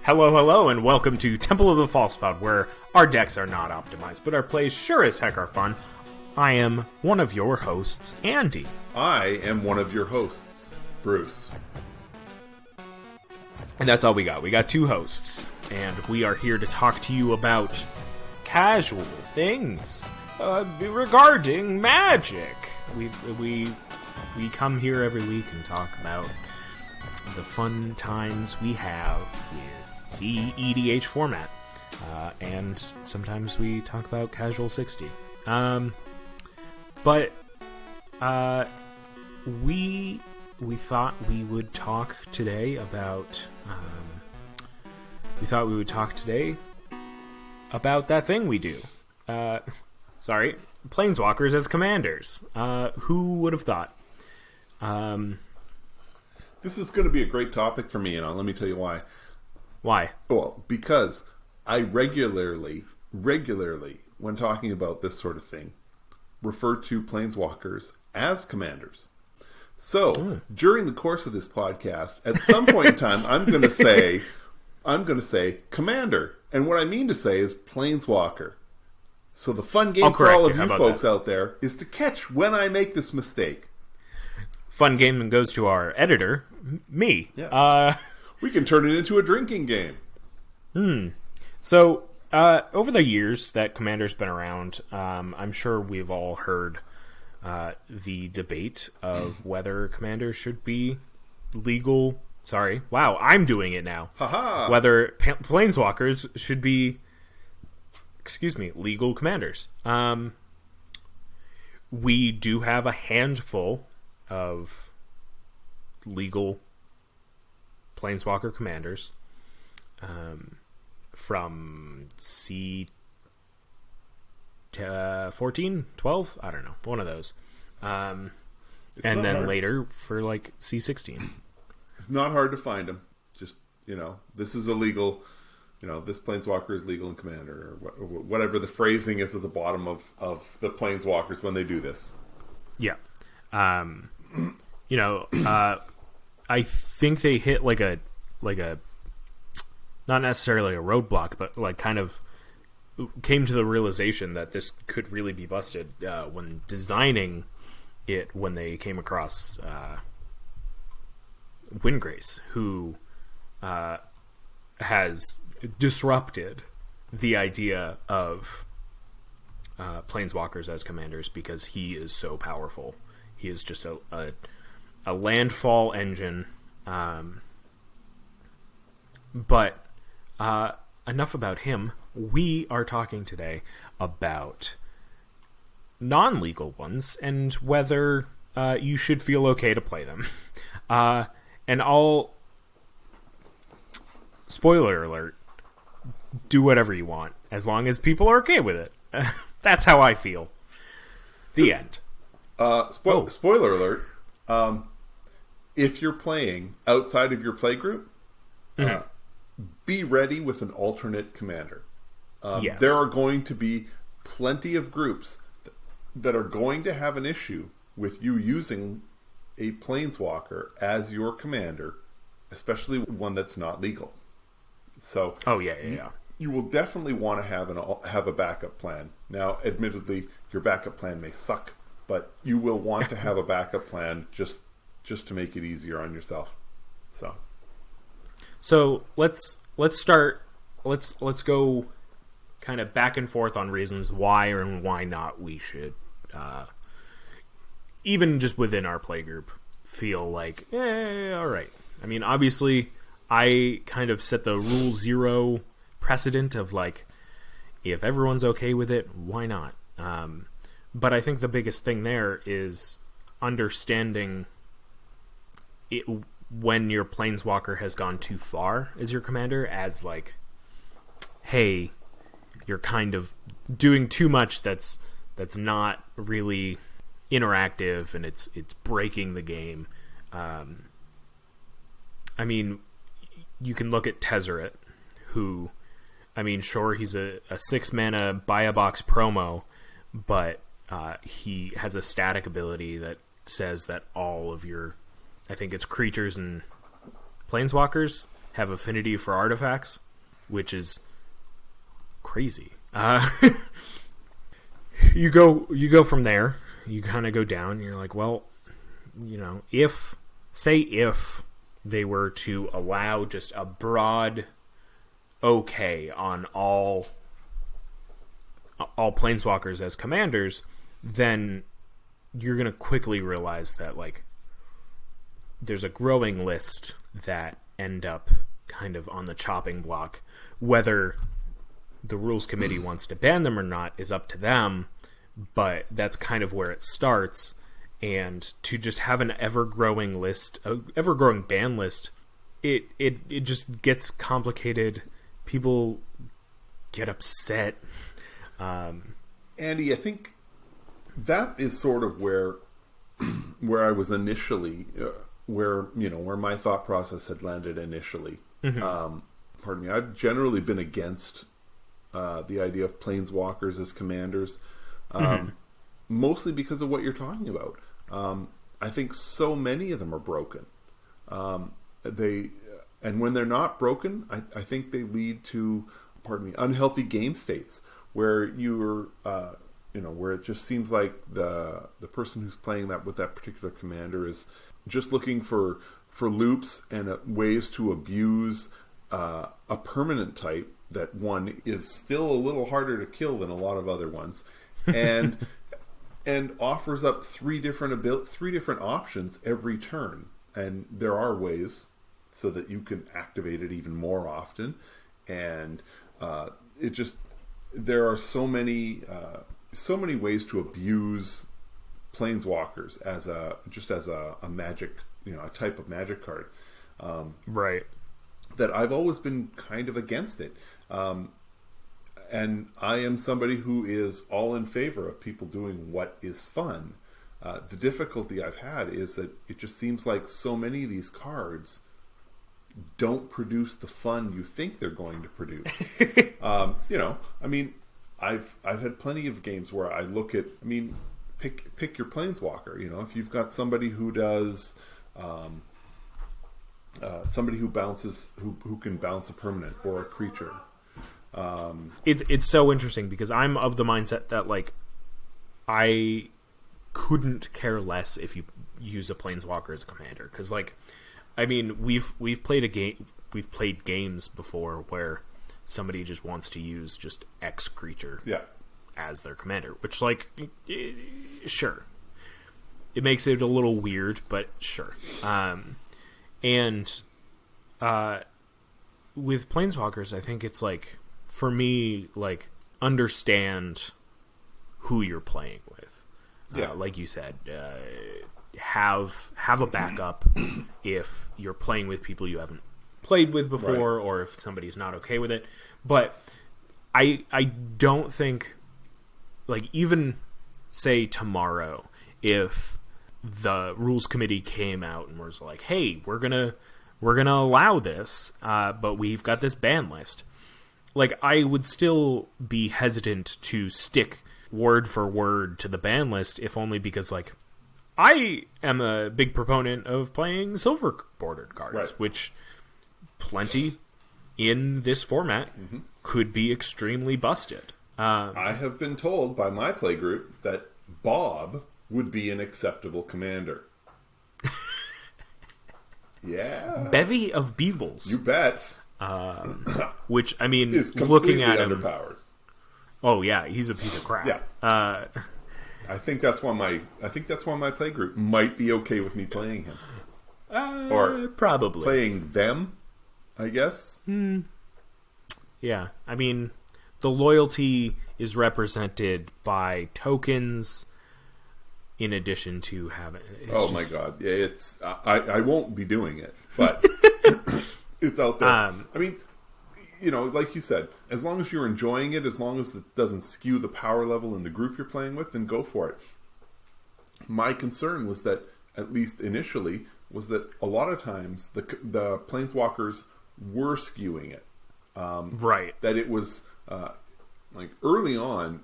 Hello, hello, and welcome to Temple of the Falsepod, where our decks are not optimized, but our plays sure as heck are fun. I am one of your hosts, Andy. I am one of your hosts, Bruce. And that's all we got. We got two hosts, and we are here to talk to you about casual things regarding magic. We come here every week and talk about the fun times we have with the EDH format, and sometimes we talk about casual 60. But we thought we would talk today about that thing we do. Planeswalkers as commanders. Who would have thought? This is going to be a great topic for me, and let me tell you why. Why? Well, because I regularly, when talking about this sort of thing, refer to Planeswalkers as commanders. So, during the course of this podcast, at some point in time, I'm going to say commander, and what I mean to say is Planeswalker. So the fun game for all of you folks out there is to catch when I make this mistake. Fun game goes to our editor, me. Yes. We can turn it into a drinking game. So, over the years that Commander's been around, I'm sure we've all heard the debate of whether Commander should be legal. Sorry. Wow, I'm doing it now. Haha. Whether Planeswalkers should be, legal commanders. We do have a handful of legal Planeswalker commanders from C14, 12? I don't know. One of those. And then hard. Later for like C16. Not hard to find them. Just, this is illegal. This Planeswalker is legal in Commander, or whatever the phrasing is at the bottom of the Planeswalkers when they do this. Yeah. I think they hit like a not necessarily a roadblock, but like kind of came to the realization that this could really be busted when designing it, when they came across Windgrace, who has disrupted the idea of Planeswalkers as commanders because he is so powerful. He is just a landfall engine. But enough about him. We are talking today about non-legal ones and whether you should feel okay to play them. And I'll... Spoiler alert. Do whatever you want, as long as people are okay with it. That's how I feel. The end. Spoiler alert. If you're playing outside of your playgroup, be ready with an alternate commander. Yes. There are going to be plenty of groups that are going to have an issue with you using a Planeswalker as your commander, especially one that's not legal. So, you will definitely want to have a backup plan. Now, admittedly, your backup plan may suck, but you will want to have a backup plan just to make it easier on yourself. So let's start. Let's go kind of back and forth on reasons why and why not we should, even just within our playgroup, feel like all right. I mean, obviously, I kind of set the rule zero precedent of like, if everyone's okay with it, why not? But I think the biggest thing there is understanding it when your Planeswalker has gone too far as your commander, as like, hey, you're kind of doing too much that's not really interactive and it's breaking the game. I mean, you can look at Tezzeret, who, I mean, sure, he's a 6-mana buy-a-box promo, but he has a static ability that says that all of your, I think it's creatures and Planeswalkers, have affinity for artifacts, which is crazy. You go from there. You kind of go down. And you're like, well, if they were to allow just a broad okay on all planeswalkers as commanders, then you're going to quickly realize that like there's a growing list that end up kind of on the chopping block. Whether the rules committee wants to ban them or not is up to them, but that's kind of where it starts. And to just have an ever-growing ban list, it just gets complicated. People get upset. Andy, I think that is sort of where I was initially, where my thought process had landed initially. Mm-hmm. Pardon me. I've generally been against the idea of planeswalkers as commanders, mostly because of what you're talking about. I think so many of them are broken. And when they're not broken, I think they lead to, unhealthy game states where you're, where it just seems like the person who's playing that with that particular commander is just looking for loops and ways to abuse a permanent type that one is still a little harder to kill than a lot of other ones, and offers up three different options every turn. And there are ways so that you can activate it even more often, and there are so many ways to abuse planeswalkers as a magic, a type of magic card, right? That I've always been kind of against it, and I am somebody who is all in favor of people doing what is fun. The difficulty I've had is that it just seems like so many of these cards don't produce the fun you think they're going to produce. I've had plenty of games where I look at, pick your planeswalker. If you've got somebody who does, somebody who bounces, who can bounce a permanent or a creature. It's so interesting because I'm of the mindset that like I couldn't care less if you use a planeswalker as a commander, because we've played games before where somebody just wants to use just X creature as their commander, which sure, it makes it a little weird, but sure. And with planeswalkers, I think it's like, for me, like, understand who you're playing with. Like you said, have a backup if you're playing with people you haven't played with before, right, or if somebody's not okay with it. But I don't think, like, even say tomorrow, if the rules committee came out and was like, hey, we're gonna allow this, but we've got this ban list, like, I would still be hesitant to stick word for word to the ban list, if only because, like, I am a big proponent of playing silver bordered cards, right, which plenty in this format could be extremely busted. I have been told by my play group that Bob would be an acceptable commander. Yeah. Bevy of Beebles. You bet. Which, is looking at him, underpowered. Oh yeah, he's a piece of crap. Yeah. I think that's why my play group might be okay with me playing him. Or probably playing them, I guess. Yeah, the loyalty is represented by tokens, in addition to having. My god! Yeah, it's I won't be doing it, but it's out there. Like you said, as long as you're enjoying it, as long as it doesn't skew the power level in the group you're playing with, then go for it. My concern was that, at least initially, was that a lot of times the planeswalkers were skewing it. Right. That it was early on,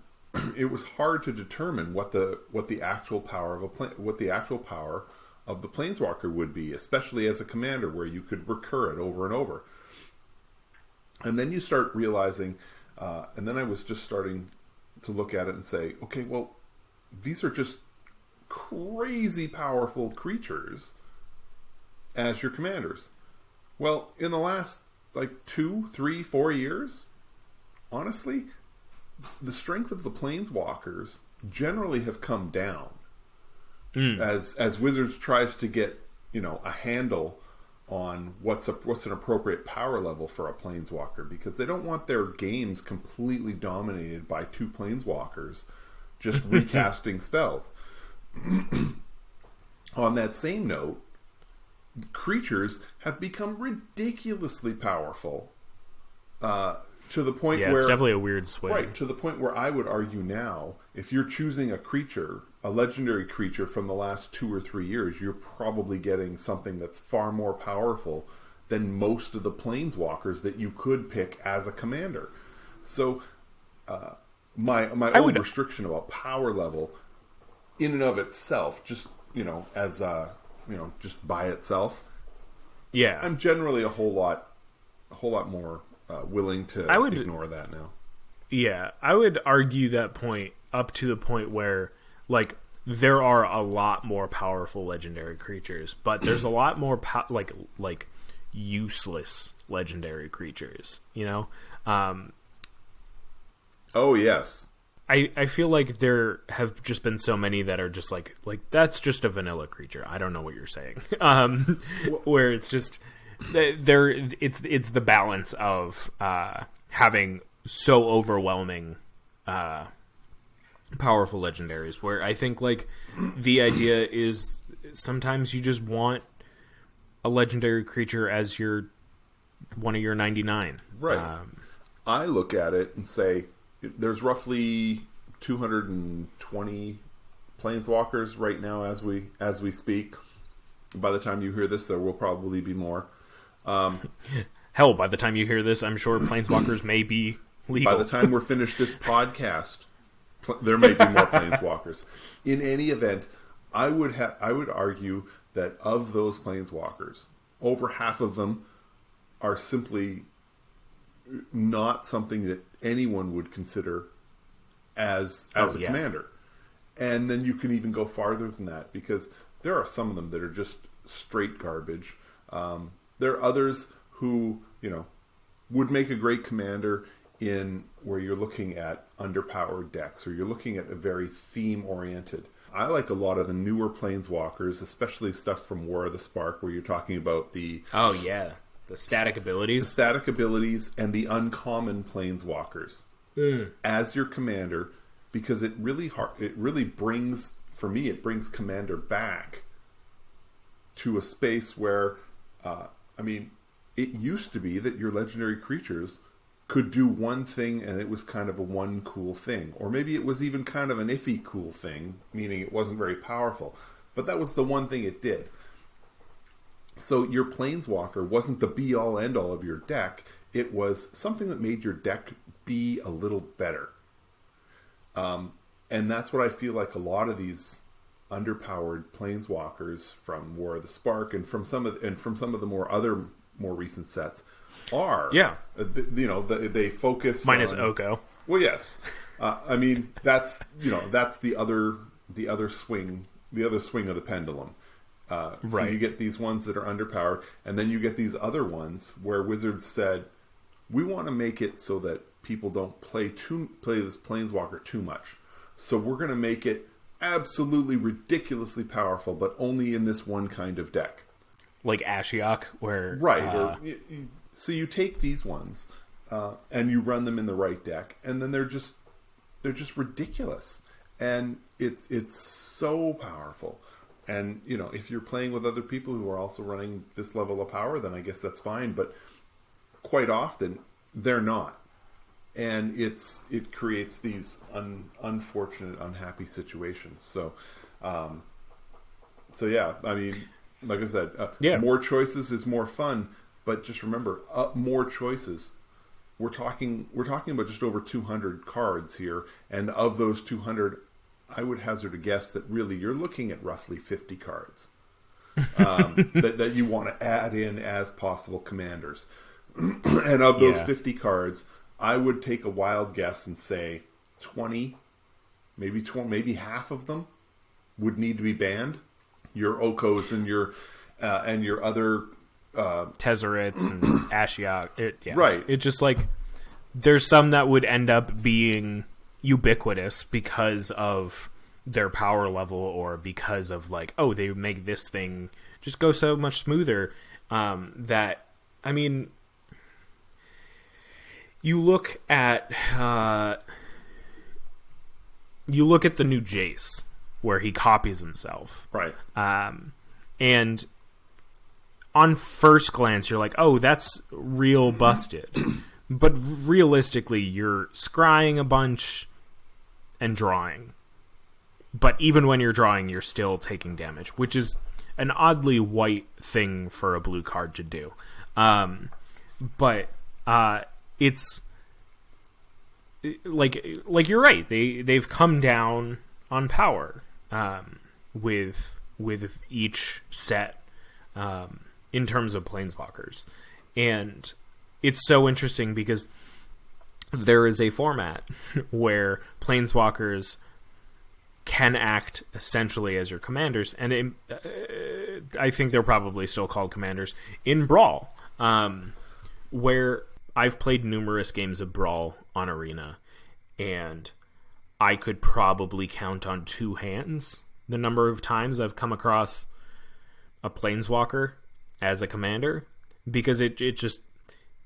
it was hard to determine what the actual power of the planeswalker would be, especially as a commander, where you could recur it over and over. And then you start realizing, and then I was just starting to look at it and say, okay, well, these are just crazy powerful creatures as your commanders. Well, in the last 2, 3, 4 years, honestly, the strength of the Planeswalkers generally have come down as Wizards tries to get a handle on what's an appropriate power level for a Planeswalker, because they don't want their games completely dominated by 2 Planeswalkers just recasting spells. On that same note, creatures have become ridiculously powerful to the point where... it's definitely a weird swing. Right, to the point where I would argue now, if you're choosing a creature, a legendary creature from the last 2 or 3 years, you're probably getting something that's far more powerful than most of the Planeswalkers that you could pick as a commander. So, my own restriction about power level, in and of itself, just as just by itself, I'm generally a whole lot more willing to ignore that now. Yeah, I would argue that point up to the point where, there are a lot more powerful legendary creatures, but there's a lot more useless legendary creatures. Oh yes. I feel like there have just been so many that are just like that's just a vanilla creature. I don't know what you're saying. Where it's just it's the balance of having so overwhelming powerful legendaries, where I think the idea is sometimes you just want a legendary creature as one of your 99. Right. I look at it and say there's roughly 220 Planeswalkers right now as we speak. By the time you hear this, there will probably be more. Hell, by the time you hear this, I'm sure Planeswalkers may be legal. By the time we're finished this podcast, there may be more Planeswalkers. In any event, I would argue that of those Planeswalkers, over half of them are simply not something that anyone would consider as a commander. And then you can even go farther than that, because there are some of them that are just straight garbage. There are others who, would make a great commander in where you're looking at underpowered decks, or you're looking at a very theme-oriented. I like a lot of the newer Planeswalkers, especially stuff from War of the Spark, where you're talking about the static abilities. The static abilities and the uncommon Planeswalkers as your commander, because it really brings, for me, it brings Commander back to a space where, it used to be that your legendary creatures could do one thing and it was kind of a one cool thing. Or maybe it was even kind of an iffy cool thing, meaning it wasn't very powerful. But that was the one thing it did. So your Planeswalker wasn't the be-all, end-all of your deck. It was something that made your deck be a little better. And that's what I feel like a lot of these underpowered Planeswalkers from War of the Spark and from some of the more recent sets are. Yeah. They focus minus on... Oko. Well, yes. That's the other swing of the pendulum. So you get these ones that are underpowered, and then you get these other ones where Wizards said, we want to make it so that people don't play this Planeswalker too much. So we're going to make it absolutely ridiculously powerful, but only in this one kind of deck. Like Ashiok, where... Right. So you take these ones, and you run them in the right deck, and then they're just ridiculous. And it's so powerful. And, if you're playing with other people who are also running this level of power, then I guess that's fine. But quite often, they're not. And it creates these unfortunate, unhappy situations. So yeah, like I said, more choices is more fun. But just remember, more choices. We're talking about just over 200 cards here. And of those 200... I would hazard a guess that really you're looking at roughly 50 cards that you want to add in as possible commanders. And of those Yeah. 50 cards, I would take a wild guess and say 20, maybe half of them would need to be banned. Your Okos and your other Tezzerets and Ashiok. Yeah. Right. It's just like there's some that would end up being ubiquitous because of their power level or because of like, oh, they make this thing just go so much smoother. That, I mean, you look at the new Jace where he copies himself. right. And on first glance, you're like, oh, that's real busted. But realistically, you're scrying a bunch and drawing. But even when you're drawing, you're still taking damage, which is an oddly white thing for a blue card to do. But it's like you're right. They've come down on power with each set in terms of Planeswalkers, and it's so interesting because there is a format where Planeswalkers can act essentially as your commanders, and I think they're probably still called commanders in Brawl, where I've played numerous games of Brawl on Arena, and I could probably count on two hands the number of times I've come across a Planeswalker as a commander, because it just,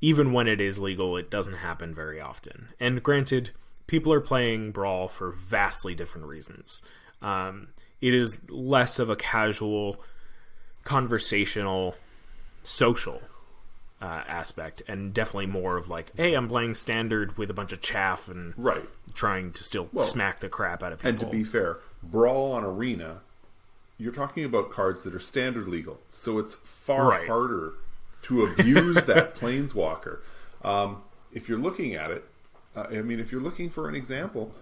even when it is legal, it doesn't happen very often. And granted, people are playing Brawl for vastly different reasons. It is less of a casual, conversational, social aspect, and definitely more of like, hey, I'm playing standard with a bunch of chaff and Right. trying to still smack the crap out of people. And to be fair, Brawl on Arena, you're talking about cards that are standard legal, so it's far Right. harder to abuse that Planeswalker. If you're looking at it, if you're looking for an example,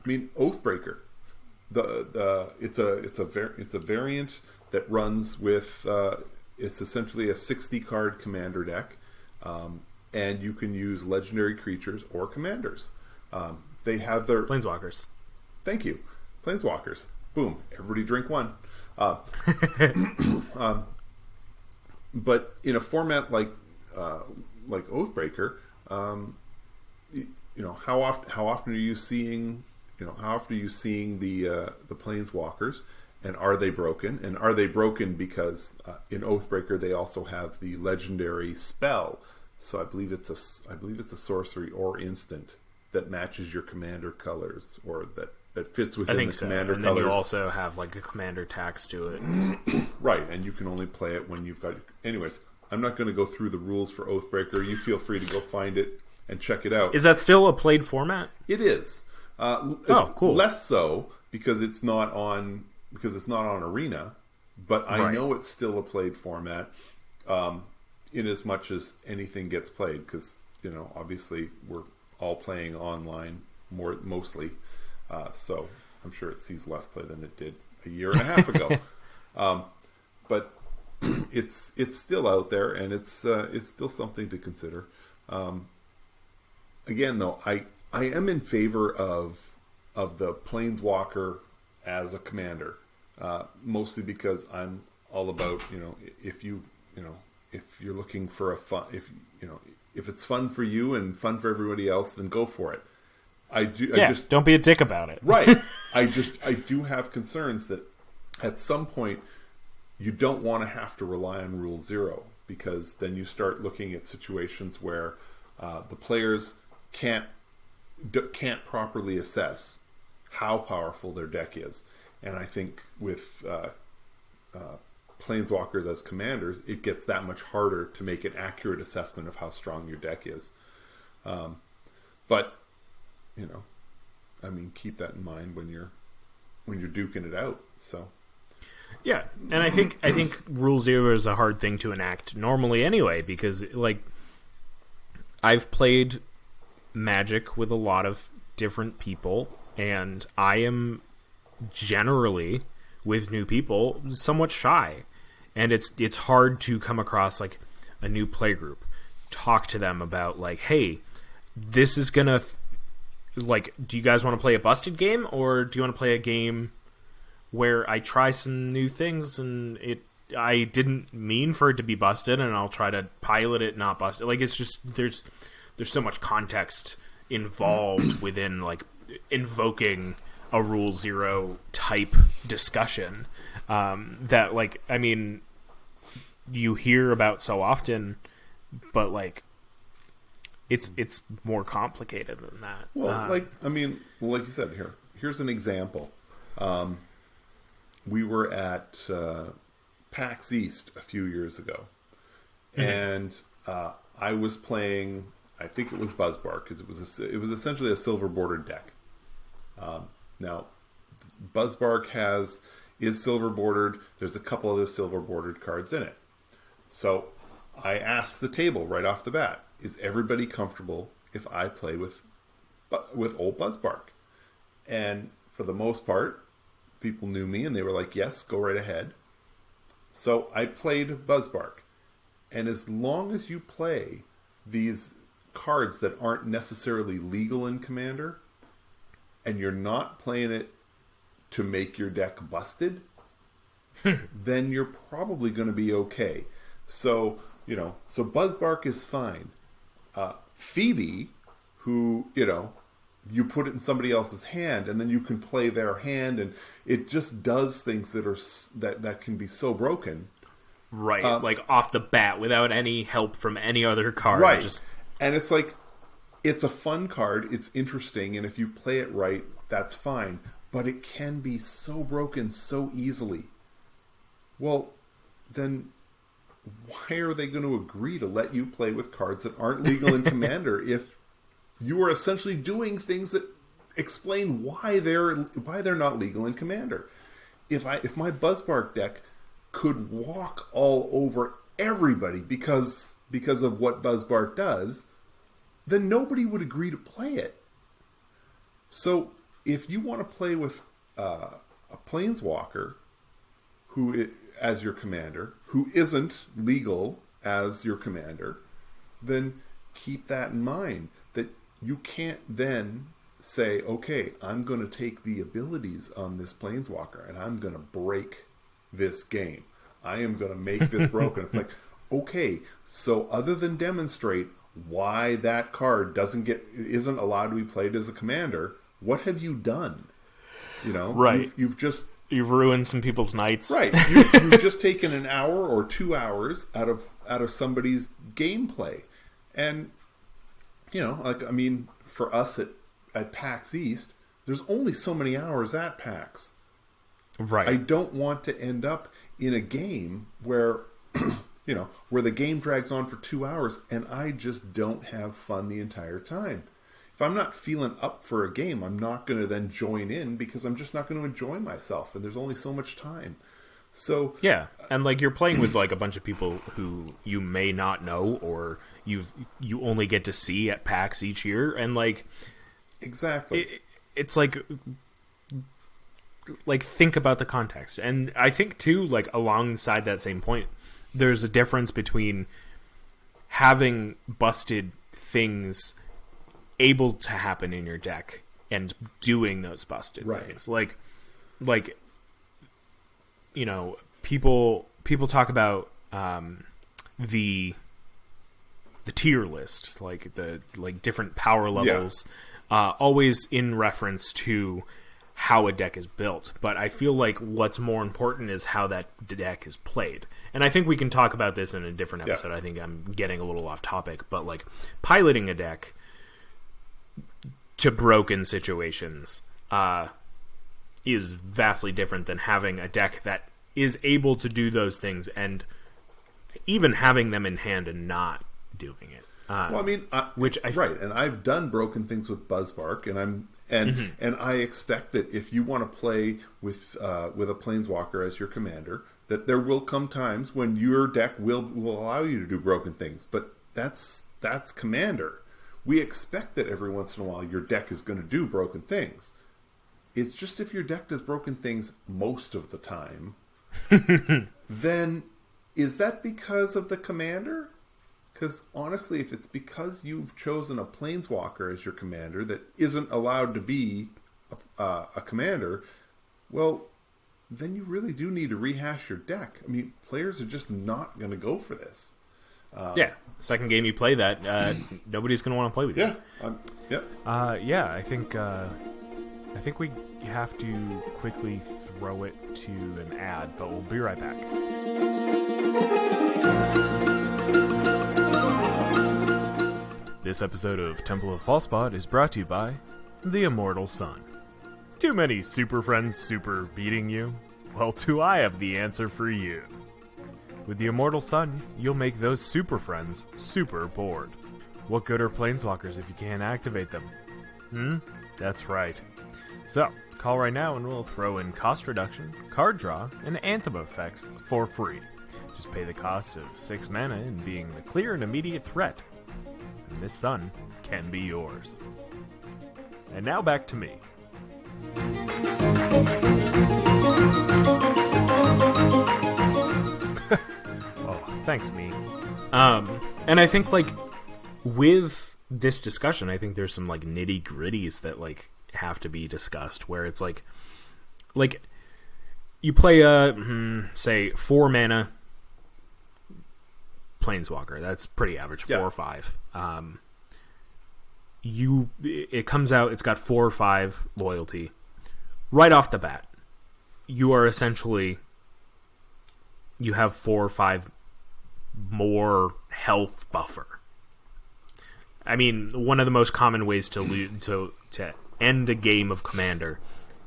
Oathbreaker, it's a variant that runs with it's essentially a 60 card commander deck, and you can use legendary creatures or commanders. They have their Planeswalkers. Thank you. Planeswalkers. Boom. Everybody drink one. But in a format like Oathbreaker, how often are you seeing the Planeswalkers, and are they broken? And are they broken because in Oathbreaker they also have the legendary spell? So I believe it's a sorcery or instant that matches your commander colors, or that fits within the commander and colors. then you also have like a commander tax to it. Right, and you can only play it when you've got... Anyways, I'm not going to go through the rules for Oathbreaker. You feel free to go find it and check it out. Is that still a played format? It is. Cool. Less so because it's not on Arena, but I know it's still a played format, in as much as anything gets played, because obviously we're all playing online mostly, so I'm sure it sees less play than it did a year and a half ago. But it's still out there, and it's still something to consider. Again, though, I am in favor of the Planeswalker as a commander, mostly because I'm all about if you're looking for a fun, if it's fun for you and fun for everybody else, then go for it. Don't be a dick about it. Right. I do have concerns that at some point you don't want to have to rely on Rule 0, because then you start looking at situations where the players can't properly assess how powerful their deck is. And I think with Planeswalkers as commanders, it gets that much harder to make an accurate assessment of how strong your deck is. But keep that in mind when you're duking it out. So yeah, and I think Rule 0 is a hard thing to enact normally anyway, because like I've played Magic with a lot of different people, and I am generally, with new people, somewhat shy, and it's hard to come across like a new play group. talk to them about like, hey, this is gonna like, do you guys want to play a busted game, or do you want to play a game where I try some new things and I didn't mean for it to be busted, and I'll try to pilot it not busted. Like, it's just there's so much context involved within like invoking a Rule Zero type discussion that, like, I mean, you hear about so often, but like it's more complicated than that. Well, like you said, here's an example. We were at PAX East a few years ago, and I was playing. I think it was Buzzbark, because it was essentially a silver bordered deck. Now, Buzzbark is silver bordered. There's a couple other silver bordered cards in it. So I asked the table right off the bat, is everybody comfortable if I play with old Buzzbark? And for the most part, people knew me and they were like, yes, go right ahead. So I played Buzzbark. And as long as you play these cards that aren't necessarily legal in Commander, and you're not playing it to make your deck busted, then you're probably going to be okay. So, so Buzzbark is fine. Phoebe, who, you put it in somebody else's hand, and then you can play their hand, and it just does things that can be so broken. Right, like off the bat, without any help from any other card. Right, and it's like, it's a fun card, it's interesting, and if you play it right, that's fine. But it can be so broken so easily. Well, then why are they going to agree to let you play with cards that aren't legal in Commander if you are essentially doing things that explain why they're not legal in Commander? If my Buzzbark deck could walk all over everybody because of what Buzzbark does, then nobody would agree to play it. So if you want to play with a Planeswalker as your commander, who isn't legal as your commander, then keep that in mind, that you can't then say, okay, I'm going to take the abilities on this Planeswalker and I'm going to break this game. I am going to make this broken. It's like, okay, so other than demonstrate why that card isn't allowed to be played as a commander, what have you done? Right. You've ruined some people's nights. Right. You've just taken an hour or 2 hours out of somebody's gameplay. And, for us at PAX East, there's only so many hours at PAX. Right. I don't want to end up in a game where, where the game drags on for 2 hours and I just don't have fun the entire time. If I'm not feeling up for a game, I'm not going to then join in, because I'm just not going to enjoy myself, and there's only so much time. So yeah, and like, you're playing with like a bunch of people who you may not know, or you only get to see at PAX each year, and like, exactly, it's like think about the context. And I think too, like, alongside that same point, there's a difference between having busted things able to happen in your deck and doing those busted things. Like people talk about the tier list, like the different power levels, always in reference to how a deck is built. But I feel like what's more important is how that deck is played. And I think we can talk about this in a different episode. I think I'm getting a little off topic, but like, piloting a deck to broken situations is vastly different than having a deck that is able to do those things, and even having them in hand and not doing it. And I've done broken things with Buzzbark, and I expect that if you want to play with a Planeswalker as your commander, that there will come times when your deck will allow you to do broken things. But that's Commander. We expect that every once in a while your deck is going to do broken things. It's just, if your deck does broken things most of the time, then is that because of the commander? Because honestly, if it's because you've chosen a planeswalker as your commander that isn't allowed to be a commander, well, then you really do need to rehash your deck. I mean, players are just not going to go for this. Second game you play that, nobody's going to want to play with you. Yeah. I think we have to quickly throw it to an ad, but we'll be right back. This episode of Temple of Falspot is brought to you by the Immortal Sun. Too many super friends super beating you? Well, do I have the answer for you. With the Immortal Sun, you'll make those super friends super bored. What good are Planeswalkers if you can't activate them? That's right. So, call right now and we'll throw in cost reduction, card draw, and anthem effects for free. Just pay the cost of 6 mana and being the clear and immediate threat. And this sun can be yours. And now back to me. Oh, thanks, me. And I think, like, with this discussion, I think there's some, like, nitty-gritties that, like, have to be discussed, where it's like you play a, say, 4 mana Planeswalker. That's pretty average, 4 or 5. It comes out, it's got 4 or 5 loyalty. Right off the bat, you are essentially, you have 4 or 5 more health buffer. I mean, one of the most common ways to end a game of Commander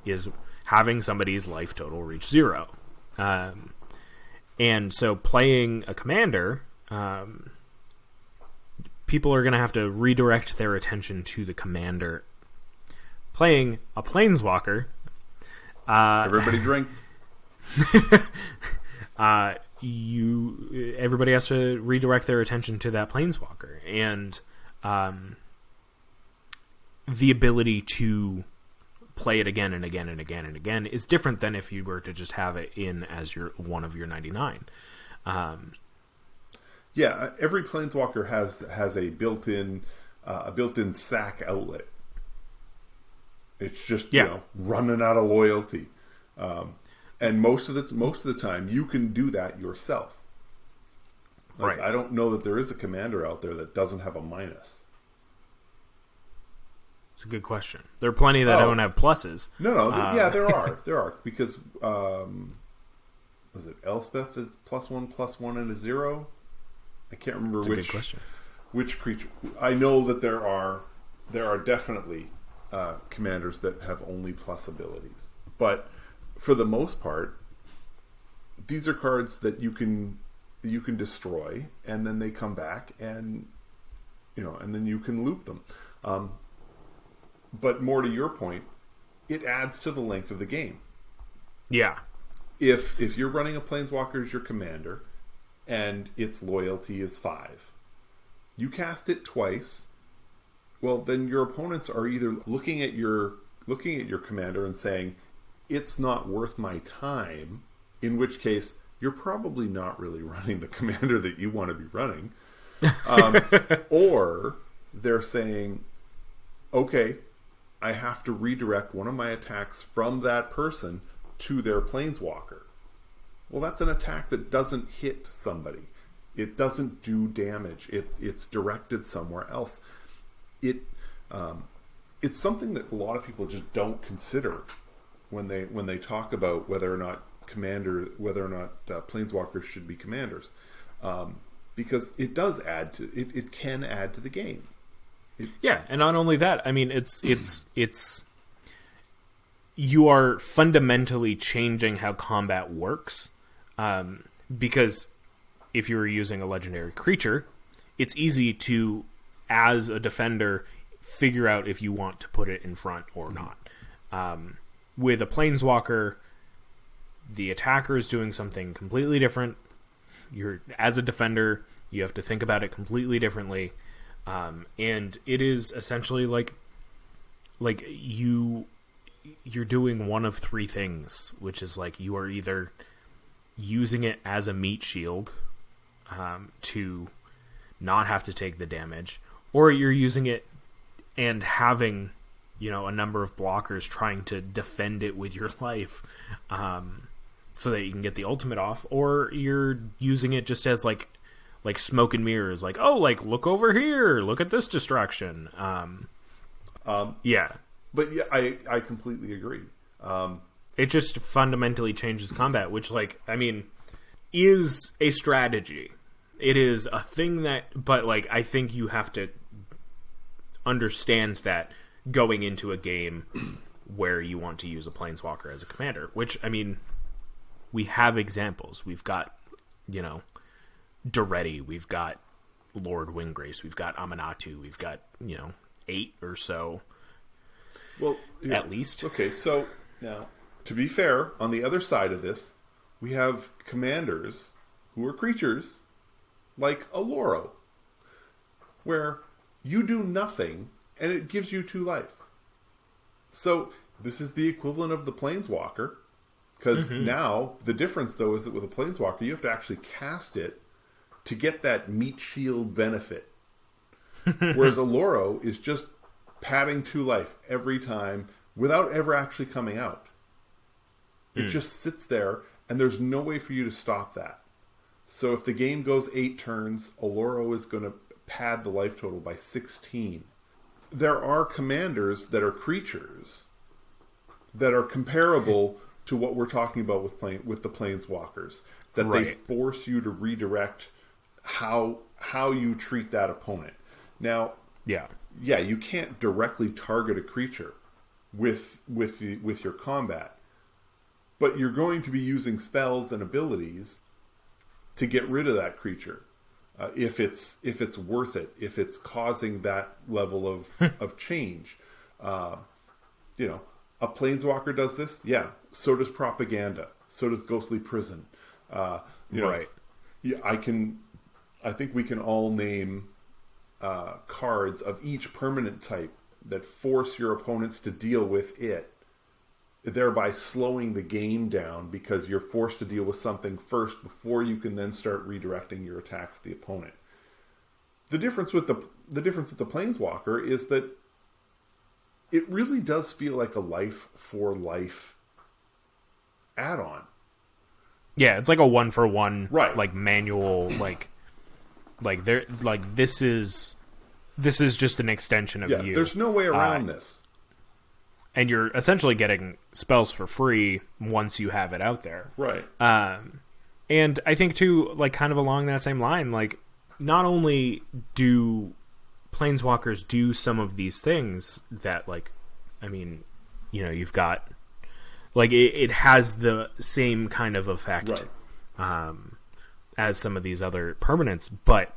is having somebody's life total reach 0. And so playing a Commander, people are going to have to redirect their attention to the Commander. Playing a Planeswalker... everybody drink. Everybody has to redirect their attention to that Planeswalker. And the ability to play it again and again and again and again is different than if you were to just have it in as one of your 99. Every Planeswalker has a built-in sack outlet. It's just running out of loyalty, and most of the time you can do that yourself. Like, right. I don't know that there is a commander out there that doesn't have a minus. It's a good question. There are plenty that don't have pluses. No, there are because was it Elspeth is +1/+1 and a 0? I can't remember which creature. I know that there are definitely commanders that have only plus abilities, but for the most part, these are cards that you can destroy, and then they come back, and and then you can loop them. But more to your point, it adds to the length of the game. Yeah. If you're running a Planeswalker as your commander, and its loyalty is 5, you cast it twice. Well, then your opponents are either looking at your commander and saying, it's not worth my time, in which case you're probably not really running the commander that you want to be running. Or they're saying, okay, I have to redirect one of my attacks from that person to their Planeswalker. Well, that's an attack that doesn't hit somebody. It doesn't do damage. It's directed somewhere else. It's something that a lot of people just don't consider when they talk about whether or not Planeswalkers should be commanders, because it does add to it can add to the game. And not only that, I mean, it's you are fundamentally changing how combat works, because if you were using a legendary creature, it's easy to, as a defender, figure out if you want to put it in front or not. With a Planeswalker, the attacker is doing something completely different. As a defender, you have to think about it completely differently. And it is essentially like you're doing one of 3 things, which is like you are either using it as a meat shield to not have to take the damage, or you're using it and having, a number of blockers trying to defend it with your life, so that you can get the ultimate off, or you're using it just as like smoke and mirrors, like, oh, like, look over here, look at this distraction. Yeah. But yeah, I completely agree. It just fundamentally changes combat, which, is a strategy. It is a thing but I think you have to understand that going into a game where you want to use a Planeswalker as a commander, which, we have examples. We've got, Duretti, we've got Lord Windgrace, we've got Amanatu, we've got, 8 or so. Well, yeah. At least. Okay, so now, to be fair, on the other side of this, we have commanders who are creatures like Aloro, where you do nothing and it gives you 2 life. So this is the equivalent of the Planeswalker, because now the difference, though, is that with a Planeswalker, you have to actually cast it to get that meat shield benefit. Whereas Aloro is just padding 2 life every time without ever actually coming out. It just sits there, and there's no way for you to stop that. So if the game goes 8 turns, Aloro is going to pad the life total by 16. There are commanders that are creatures that are comparable to what we're talking about with the Planeswalkers. That They force you to redirect how you treat that opponent. Now, yeah, you can't directly target a creature with your combat, but you're going to be using spells and abilities to get rid of that creature, if it's worth it, if it's causing that level of change. A Planeswalker does this, yeah. So does Propaganda. So does Ghostly Prison. Right. Yeah, I think we can all name cards of each permanent type that force your opponents to deal with it, thereby slowing the game down because you're forced to deal with something first before you can then start redirecting your attacks at the opponent. The difference with the Planeswalker is that it really does feel like a life for life add-on. Yeah, it's like a 1-for-1, right? Like manual, this is just an extension of you. There's no way around this. And you're essentially getting spells for free once you have it out there. Right. And I think, too, kind of along that same line, not only do Planeswalkers do some of these things that, you've got... it has the same kind of effect as some of these other permanents, but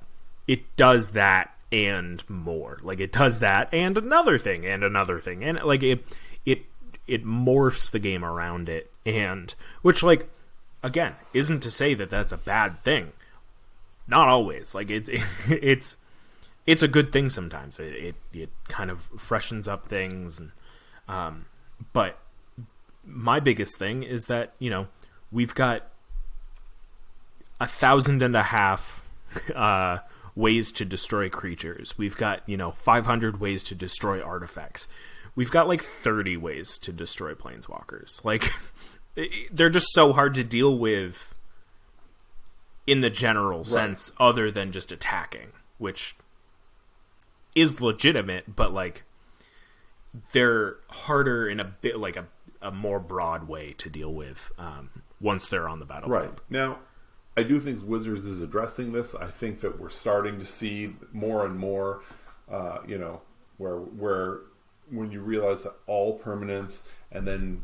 it does that and more. It does that and another thing and another thing. And, it morphs the game around it. And, which, again, isn't to say that that's a bad thing. Not always. It's a good thing sometimes. It kind of freshens up things. And, but my biggest thing is that, we've got 1,500 ways to destroy creatures. We've got, 500 ways to destroy artifacts. We've got 30 ways to destroy Planeswalkers. They're just so hard to deal with in the general sense, other than just attacking, which is legitimate, but they're harder in a bit a more broad way to deal with once they're on the battlefield. Right. Now, I do think Wizards is addressing this. I think that we're starting to see more and more, where when you realize that all permanents, and then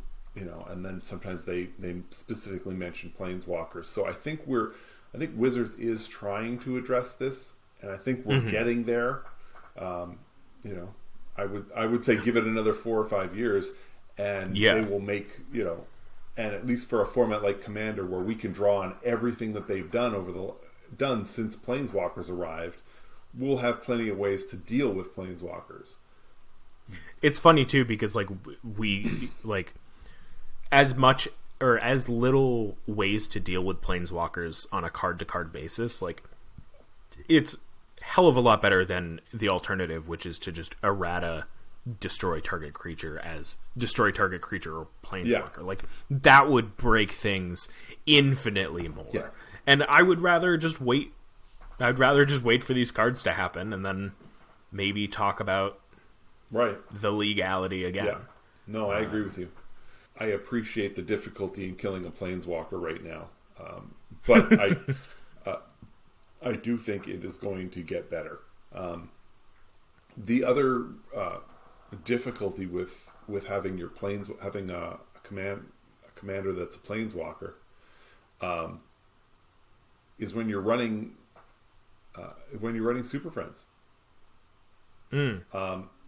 sometimes they specifically mention Planeswalkers. So I think Wizards is trying to address this, and I think we're getting there. I would say give it another 4 or 5 years, and they will make, and at least for a format like Commander, where we can draw on everything that they've done since Planeswalkers arrived, we'll have plenty of ways to deal with Planeswalkers. It's funny too, because we as much or as little ways to deal with Planeswalkers on a card to card basis, it's hell of a lot better than the alternative, which is to just errata destroy target creature or planeswalker. Like, that would break things infinitely more. Yeah. And I would rather just wait. I'd rather just wait for these cards to happen and then maybe talk about the legality again. Yeah. No, I agree with you. I appreciate the difficulty in killing a planeswalker right now. But I do think it is going to get better. The other difficulty with having your having a commander that's a planeswalker is when you're running Super Friends.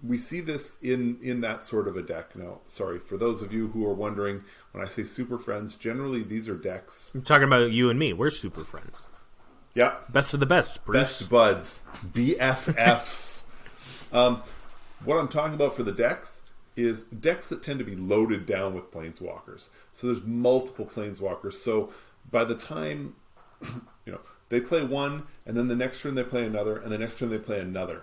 We see this in that sort of a deck. Now, sorry, for those of you who are wondering, when I say Super Friends, generally these are decks. I'm talking about you and me. We're Super Friends. Yeah. Best of the best, Bruce. Best buds. BFFs. What I'm talking about for the decks is decks that tend to be loaded down with planeswalkers. So there's multiple planeswalkers. So by the time they play one, and then the next turn they play another, and the next turn they play another.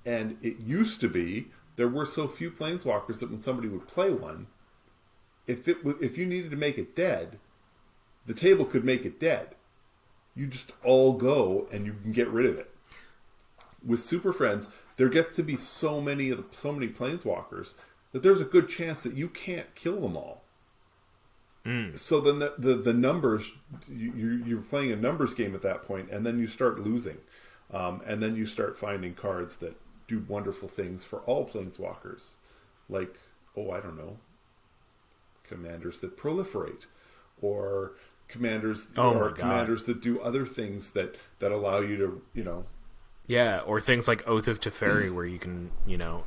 And it used to be there were so few planeswalkers that when somebody would play one, if you needed to make it dead, the table could make it dead. You just all go and you can get rid of it. With Super Friends, there gets to be so many planeswalkers that there's a good chance that you can't kill them all. So then the numbers, you're playing a numbers game at that point, and then you start losing. And then you start finding cards that do wonderful things for all planeswalkers. Like, I don't know, commanders that proliferate, or commanders that do other things that allow you to, Yeah, or things like Oath of Teferi, where you can,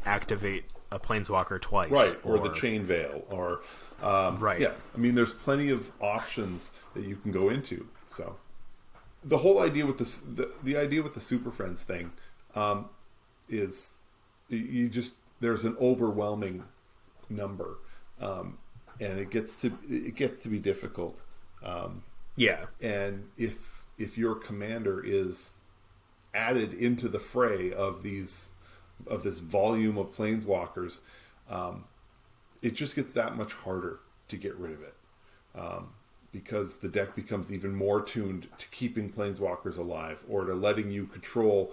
activate a planeswalker twice. Right, or the Chain Veil, or... right. Yeah, I mean, there's plenty of options that you can go into. So, the whole idea with this, the idea with the Super Friends thing, is there's an overwhelming number, and it gets to be difficult. Yeah, and if your commander is added into the fray of this volume of planeswalkers, it just gets that much harder to get rid of it, because the deck becomes even more tuned to keeping planeswalkers alive, or to letting you control,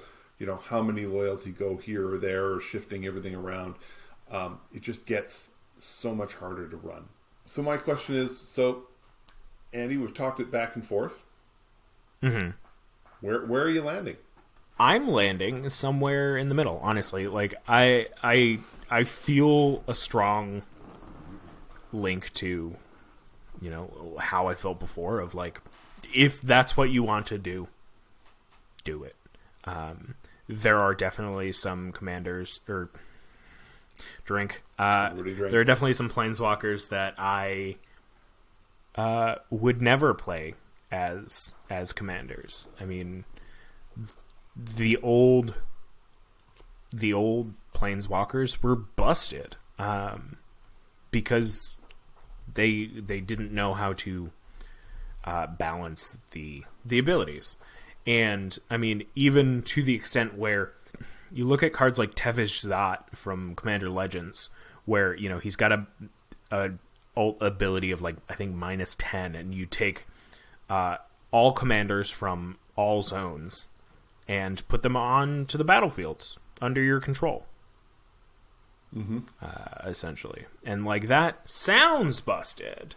how many loyalty go here or there, or shifting everything around. It just gets so much harder to run. So my question is, Andy, we've talked it back and forth. Mm-hmm. Where are you landing? I'm landing somewhere in the middle, honestly. Like, I feel a strong link to, how I felt before, of like, if that's what you want to do it. There are definitely some commanders, or drink. There are definitely some planeswalkers that I would never play as commanders. I mean, the old planeswalkers were busted, because they didn't know how to balance the abilities. And I mean, even to the extent where you look at cards like Tevish Zot from Commander Legends, where he's got a ult ability of, like, I think -10, and you take all commanders from all zones and put them on to the battlefields under your control. Mm-hmm. Essentially. And, like, that sounds busted.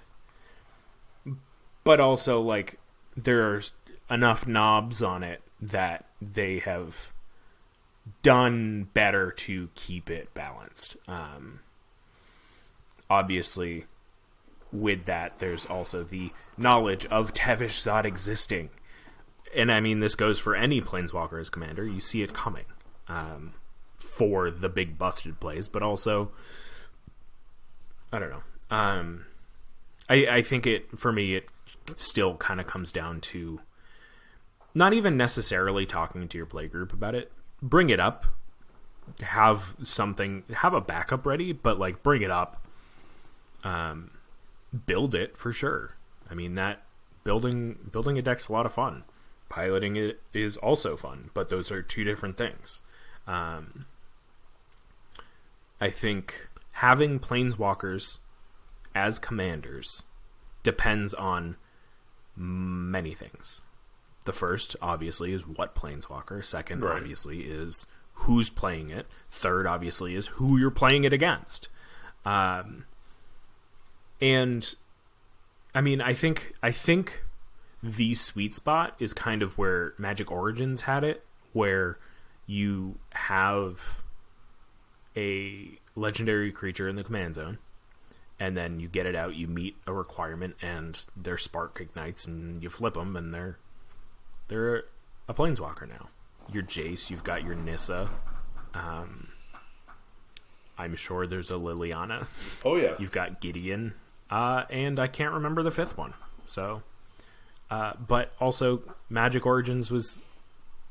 But also, like, there's enough knobs on it that they have done better to keep it balanced. Obviously, with that, there's also the knowledge of Tevish Zod existing. And I mean, this goes for any Planeswalker as commander. You see it coming for the big busted plays, but also, I don't know. I think for me, it still kind of comes down to not even necessarily talking to your playgroup about it. Bring it up. Have a backup ready, but, like, bring it up. Build it for sure. I mean, that building a deck's a lot of fun. piloting it is also fun, but those are two different things. I think having planeswalkers as commanders depends on many things. The first, obviously, is what planeswalker. Second, Right. obviously, is who's playing it. Third, obviously, is who you're playing it against. And I mean, I think the sweet spot is kind of where Magic Origins had it, where you have a legendary creature in the command zone, and then you get it out, you meet a requirement, and their spark ignites, and you flip them, and they're a planeswalker now. Your Jace, you've got your Nissa. I'm sure there's a Liliana. Oh, yes. You've got Gideon. And I can't remember the fifth one. So, but also Magic Origins was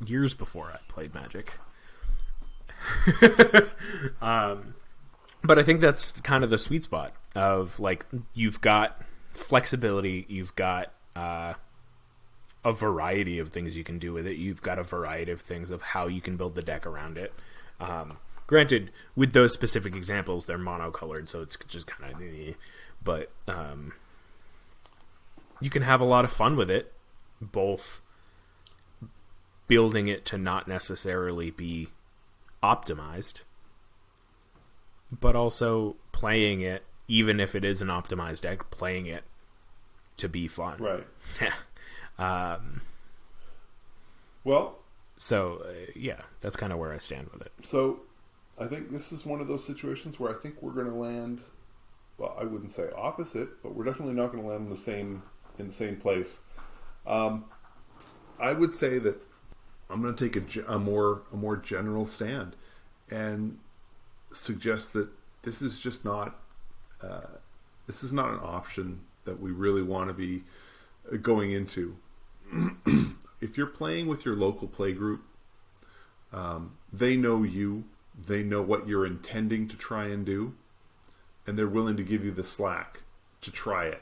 years before I played Magic. But I think that's kind of the sweet spot of, like, you've got flexibility, you've got a variety of things you can do with it, you've got a variety of things of how you can build the deck around it. Granted, with those specific examples, they're monocolored, so it's just kind of... But you can have a lot of fun with it, both building it to not necessarily be optimized, but also playing it, even if it is an optimized deck, playing it to be fun. Right. Well, so yeah, that's kind of where I stand with it. So I think this is one of those situations where I think we're going to land, well, I wouldn't say opposite, but we're definitely not going to land in the same place. I would say that I'm going to take a more general stand and suggest that this is just not an option that we really want to be going into. If you're playing with your local play group, they know you, they know what you're intending to try and do, and they're willing to give you the slack to try it.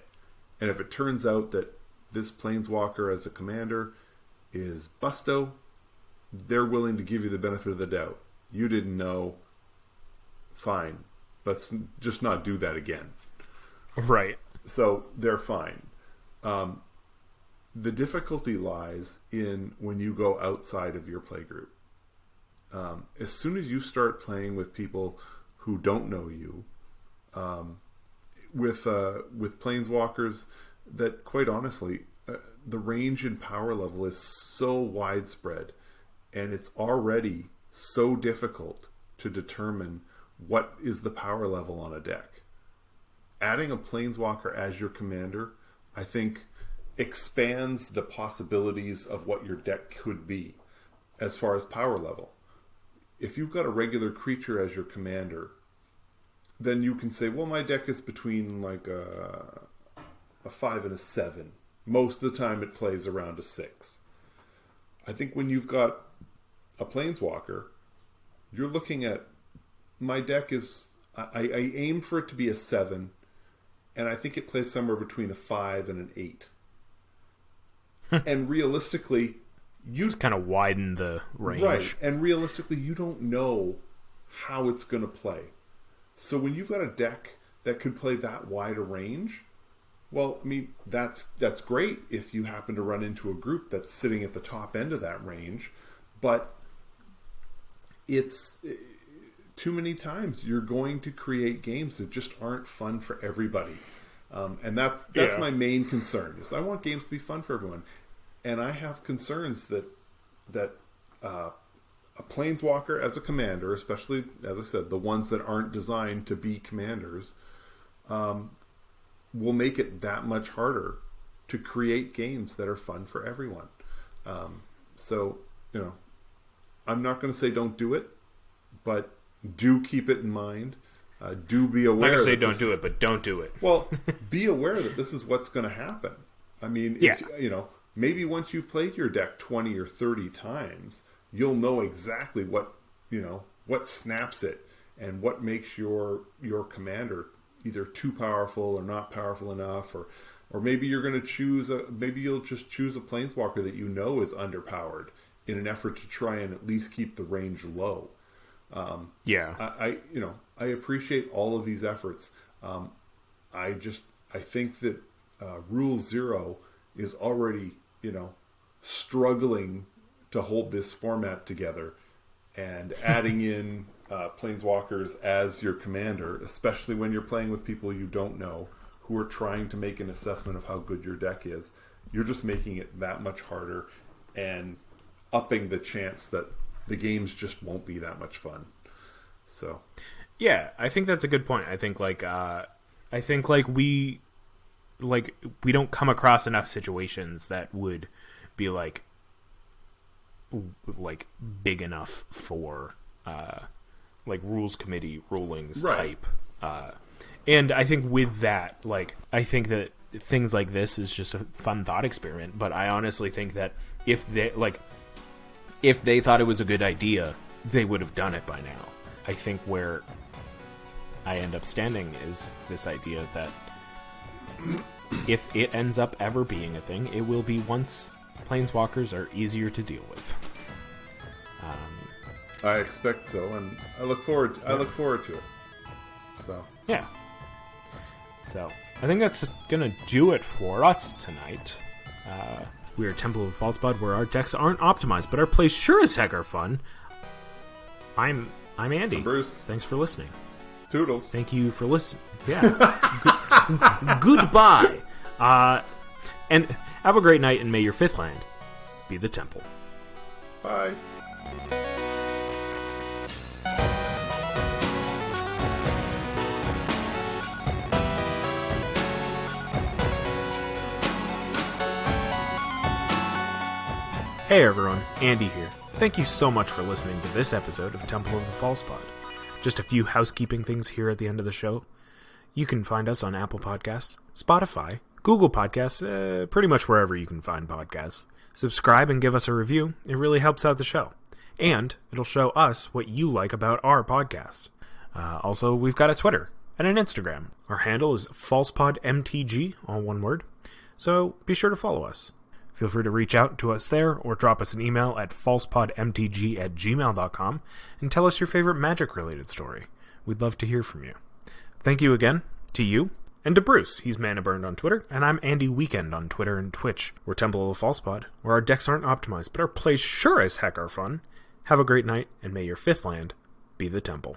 And if it turns out that this planeswalker as a commander is busto, they're willing to give you the benefit of the doubt. You didn't know, fine, let's just not do that again. Right. So they're fine. The difficulty lies in when you go outside of your playgroup. As soon as you start playing with people who don't know you, with planeswalkers that, quite honestly, the range and power level is so widespread, and it's already so difficult to determine what is the power level on a deck. Adding a planeswalker as your commander, I think, expands the possibilities of what your deck could be as far as power level. If you've got a regular creature as your commander, then you can say, well, my deck is between like a 5 and a 7. Most of the time it plays around a 6. I think when you've got a planeswalker, you're looking at, my deck is, I aim for it to be a 7, and I think it plays somewhere between a 5 and an 8. And realistically, you just kind of widen the range. Right, and realistically, you don't know how it's going to play. So when you've got a deck that could play that wide a range, well, I mean, that's great if you happen to run into a group that's sitting at the top end of that range, but it's too many times you're going to create games that just aren't fun for everybody. And that's my main concern, is I want games to be fun for everyone. And I have concerns that a planeswalker as a commander, especially, as I said, the ones that aren't designed to be commanders, will make it that much harder to create games that are fun for everyone. So, I'm not going to say don't do it, but do keep it in mind. Do be aware. I'm not going to say don't do it, but don't do it. Well, be aware that this is what's going to happen. I mean, if, maybe once you've played your deck 20 or 30 times, you'll know exactly what snaps it and what makes your commander either too powerful or not powerful enough, or Or maybe you're going to choose maybe you'll just choose a planeswalker that you know is underpowered in an effort to try and at least keep the range low. I appreciate all of these efforts. I think that Rule Zero is already, struggling to hold this format together, and adding in planeswalkers as your commander, especially when you're playing with people you don't know who are trying to make an assessment of how good your deck is, you're just making it that much harder and upping the chance that the games just won't be that much fun. So, yeah, I think that's a good point. I think we don't come across enough situations that would be like big enough for rules committee rulings type. And I think with that, I think that things like this is just a fun thought experiment. But I honestly think that if they thought it was a good idea, they would have done it by now. I think where I end up standing is this idea that if it ends up ever being a thing, it will be once planeswalkers are easier to deal with. I expect so, and I look forward to it. So yeah. So I think that's gonna do it for us tonight. We are Temple of Falsebud, where our decks aren't optimized, but our plays sure as heck are fun. I'm Andy. I'm Bruce. Thanks for listening. Toodles. Thank you for listening. Yeah. Goodbye. And have a great night, and may your fifth land be the temple. Bye. Hey everyone, Andy here. Thank you so much for listening to this episode of Temple of the Falsebud. Just a few housekeeping things here at the end of the show. You can find us on Apple Podcasts, Spotify, Google Podcasts, pretty much wherever you can find podcasts. Subscribe and give us a review. It really helps out the show. And it'll show us what you like about our podcast. Also, we've got a Twitter and an Instagram. Our handle is FalsepodMTG, all one word. So be sure to follow us. Feel free to reach out to us there or drop us an email at falsepodmtg@gmail.com and tell us your favorite Magic-related story. We'd love to hear from you. Thank you again to you and to Bruce. He's Mana Burned on Twitter, and I'm Andy Weekend on Twitter and Twitch. We're Temple of the Falsepod, where our decks aren't optimized, but our plays sure as heck are fun. Have a great night, and may your fifth land be the temple.